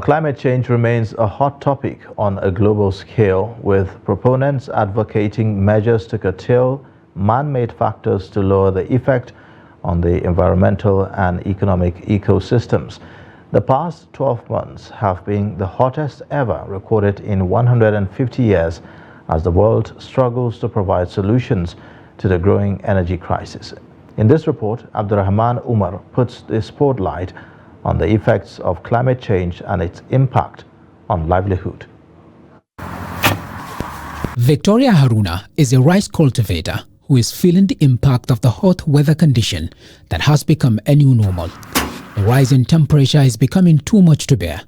Climate change remains a hot topic on a global scale, with proponents advocating measures to curtail man-made factors to lower the effect on the environmental and economic ecosystems. The past 12 months have been the hottest ever recorded in 150 years as the world struggles to provide solutions to the growing energy crisis. In this report, Abdurrahman Umar puts the spotlight on the effects of climate change and its impact on livelihood. Victoria Haruna is a rice cultivator who is feeling the impact of the hot weather condition that has become a new normal. The rise in temperature is becoming too much to bear.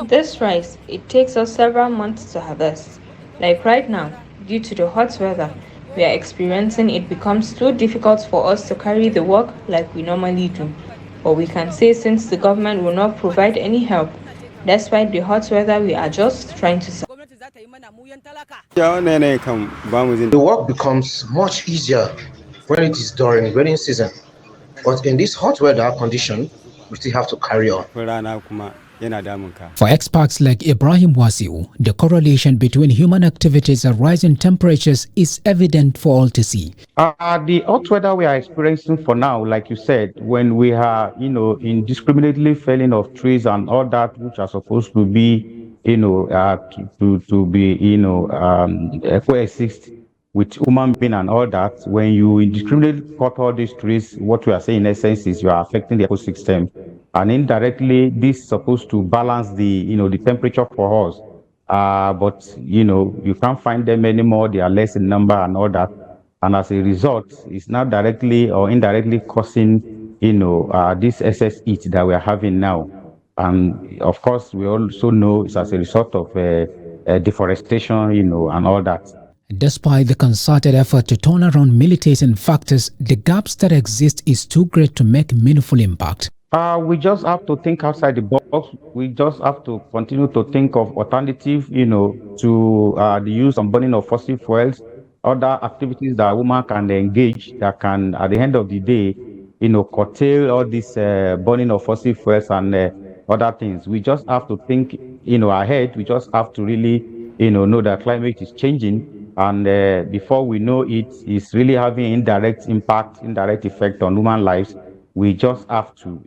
This rice, it takes us several months to harvest. Like right now, due to the hot weather we are experiencing, it becomes too difficult for us to carry the work like we normally do. But we can say since the government will not provide any help, despite the hot weather, we are just trying to survive. The work becomes much easier when it is during rainy season. But in this hot weather condition, we still have to carry on. For experts like Ibrahim Wasiu, the correlation between human activities and rising temperatures is evident for all to see. The hot weather we are experiencing for now, like you said, when we are, indiscriminately felling of trees and all that, which are supposed to be, coexist with human being and all that, when you indiscriminately cut all these trees, what we are saying in essence is you are affecting the ecosystem. And indirectly, this is supposed to balance the, the temperature for us. But, you can't find them anymore. They are less in number and all that. And as a result, it's not directly or indirectly causing, this excess heat that we are having now. And of course, we also know it's as a result of deforestation, and all that. Despite the concerted effort to turn around militating factors, the gaps that exist is too great to make meaningful impact. We just have to think outside the box. We just have to continue to think of alternative, to the use and burning of fossil fuels, other activities that a woman can engage that can, at the end of the day, curtail all this burning of fossil fuels and other things. We just have to think, ahead. We just have to really, know that climate is changing. And before we know it, it's really having indirect effect on human lives. We just have to,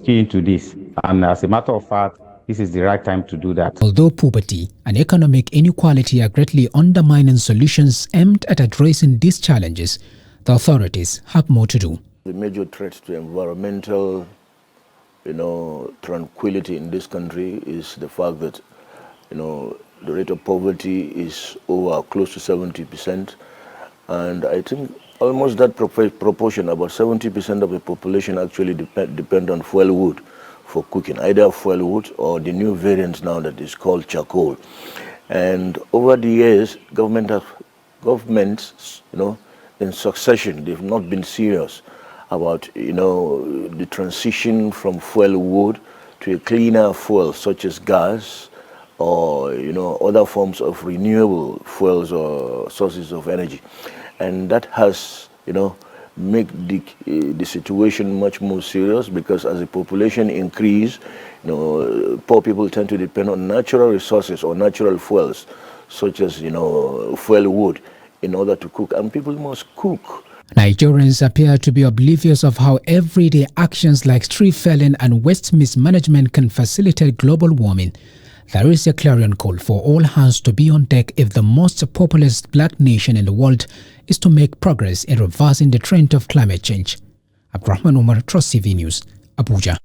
key into this. And as a matter of fact, this is the right time to do that. Although poverty and economic inequality are greatly undermining solutions aimed at addressing these challenges, the authorities have more to do. The major threat to environmental, tranquility in this country is the fact that, the rate of poverty is over close to 70%. And I think almost that proportion, about 70% of the population actually depend on fuel wood for cooking, either fuel wood or the new variant now that is called charcoal. And over the years, governments, in succession, they've not been serious about, the transition from fuel wood to a cleaner fuel such as gas, or other forms of renewable fuels or sources of energy, and that has make the situation much more serious, because as the population increase, poor people tend to depend on natural resources or natural fuels such as fuel wood in order to cook, and people must cook. Nigerians appear to be oblivious of how everyday actions like tree felling and waste mismanagement can facilitate global warming. There is a clarion call for all hands to be on deck if the most populous black nation in the world is to make progress in reversing the trend of climate change. Abdurrahman Umar, Trust TV News, Abuja.